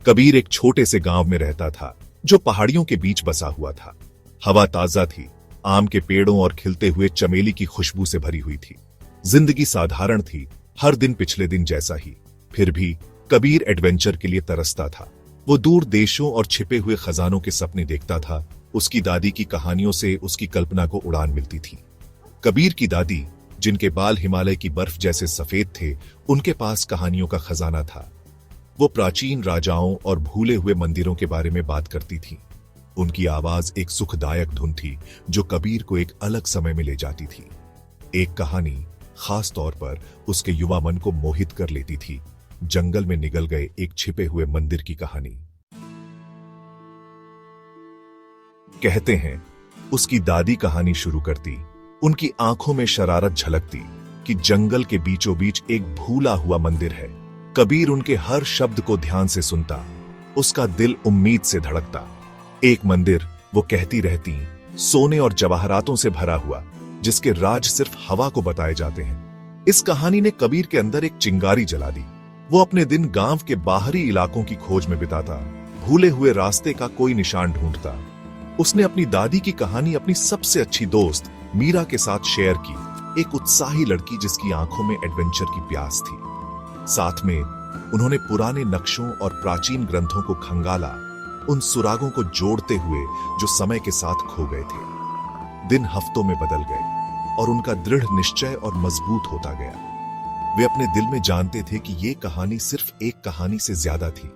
कबीर एक छोटे से गांव में रहता था जो पहाड़ियों के बीच बसा हुआ था। हवा ताजा थी, आम के पेड़ों और खिलते हुए चमेली की खुशबू से भरी हुई थी। जिंदगी साधारण थी, हर दिन पिछले दिन जैसा ही। फिर भी कबीर एडवेंचर के लिए तरसता था। वो दूर देशों और छिपे हुए खजानों के सपने देखता था। उसकी दादी की कहानियों से उसकी कल्पना को उड़ान मिलती थी। कबीर की दादी, जिनके बाल हिमालय की बर्फ जैसे सफेद थे, उनके पास कहानियों का खजाना था। वो प्राचीन राजाओं और भूले हुए मंदिरों के बारे में बात करती थी। उनकी आवाज एक सुखदायक धुन थी जो कबीर को एक अलग समय में ले जाती थी। एक कहानी खास तौर पर उसके युवा मन को मोहित कर लेती थी। जंगल में निगल गए एक छिपे हुए मंदिर की कहानी। कहते हैं उसकी दादी कहानी शुरू करती। उनकी आंखों में शरारत झलकती कि जंगल के बीचों बीच एक भूला हुआ मंदिर है। कबीर उनके हर शब्द को ध्यान से सुनता। उसका दिल उम्मीद से धड़कता। एक मंदिर, वो कहती रहती, सोने और जवाहरातों से भरा हुआ, जिसके राज सिर्फ हवा को बताए जाते हैं। इस कहानी ने कबीर के अंदर एक चिंगारी जला दी। वो अपने दिन गांव के बाहरी इलाकों की खोज में बिताता, भूले हुए रास्ते का कोई निशान ढूंढता। उसने अपनी दादी की कहानी अपनी सबसे अच्छी दोस्त मीरा के साथ शेयर की, एक उत्साही लड़की जिसकी आंखों में एडवेंचर की प्यास थी। साथ में उन्होंने पुराने नक्शों और प्राचीन ग्रंथों को खंगाला, उन सुरागों को जोड़ते हुए जो समय के साथ खो गए थे। दिन हफ्तों में बदल गए और उनका दृढ़ निश्चय और मजबूत होता गया। वे अपने दिल में जानते थे कि ये कहानी सिर्फ एक कहानी से ज्यादा थी।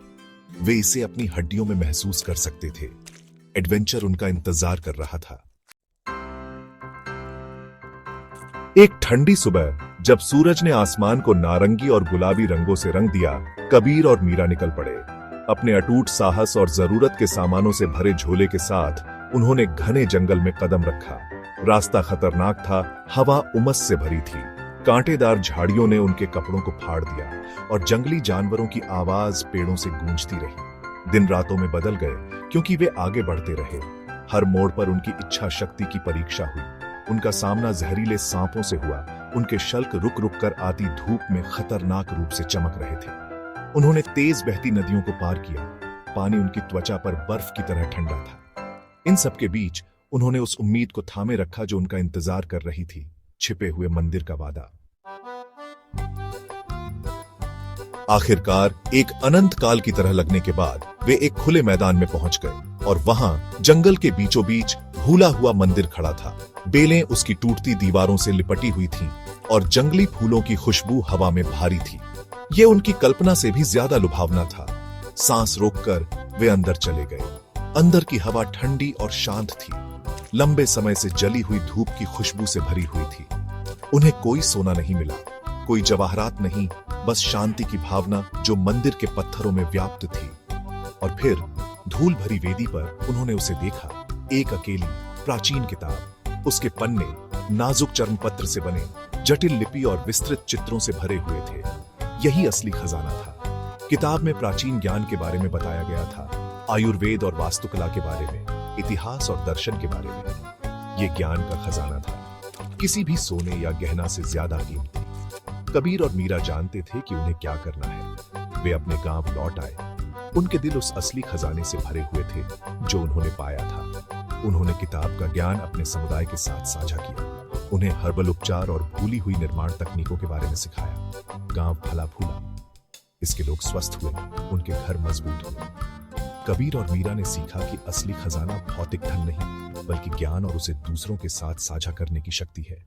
वे इसे अपनी हड्डियों में महसूस कर सकते थे। एडवेंचर उनका इंतजार कर रहा था। एक ठंडी सुबह जब सूरज ने आसमान को नारंगी और गुलाबी रंगों से रंग दिया, कबीर और मीरा निकल पड़े। अपने अटूट साहस और जरूरत के सामानों से भरे झोले के साथ उन्होंने घने जंगल में कदम रखा। रास्ता खतरनाक था, हवा उमस से भरी थी। कांटेदार झाड़ियों ने उनके कपड़ों को फाड़ दिया और जंगली जानवरों की आवाज पेड़ों से गूंजती रही। दिन रातों में बदल गए क्योंकि वे आगे बढ़ते रहे। हर मोड़ पर उनकी इच्छा शक्ति की परीक्षा हुई। उनका सामना जहरीले सांपों से हुआ। उनके शल्क रुक रुक कर आती धूप में खतरनाक रूप से चमक रहे थे। उन्होंने तेज बहती नदियों को पार किया। पानी उनकी त्वचा पर बर्फ की तरह ठंडा था। इन सब के बीच उन्होंने उस उम्मीद को थामे रखा जो उनका इंतजार कर रही थी, छिपे हुए मंदिर का वादा। आखिरकार एक अनंत काल की तरह लगने के बाद वे एक खुले मैदान में पहुंच गए और वहां जंगल के बीचों बीच भूला हुआ मंदिर खड़ा था। बेलें उसकी टूटती दीवारों से लिपटी हुई थीं और जंगली फूलों की खुशबू हवा में भारी थी। ये उनकी कल्पना से भी ज्यादा लुभावना था। सांस रोककर वे अंदर चले गए। अंदर की हवा ठंडी और शांत थी, लंबे समय से जली हुई धूप की खुशबू से भरी हुई थी। उन्हें कोई सोना नहीं मिला, कोई जवाहरात नहीं, बस शांति की भावना जो मंदिर के पत्थरों में व्याप्त थी। और फिर धूल भरी वेदी पर उन्होंने उसे देखा, एक अकेली प्राचीन किताब। उसके पन्ने नाजुक चर्मपत्र से बने, जटिल लिपि और विस्तृत चित्रों से भरे हुए थे। यही असली खजाना था। किताब में प्राचीन ज्ञान के बारे में बताया गया था, आयुर्वेद और वास्तुकला के बारे में, इतिहास और दर्शन के बारे में। ये ज्ञान का खजाना था, किसी भी सोने या गहना से ज्यादा कीमती। कबीर और मीरा जानते थे कि उन्हें क्या करना है। वे अपने गांव लौट आए। उनके दिल उस असली खजाने से भरे हुए थे जो उन्होंने पाया था। उन्होंने किताब का ज्ञान अपने समुदाय के साथ साझा किया। उन्हें हर्बल उपचार और भूली हुई निर्माण तकनीकों के बारे में सिखाया। गांव फला फूला, इसके लोग स्वस्थ हुए, उनके घर मजबूत हुए। कबीर और मीरा ने सीखा कि असली खजाना भौतिक धन नहीं, बल्कि ज्ञान और उसे दूसरों के साथ साझा करने की शक्ति है।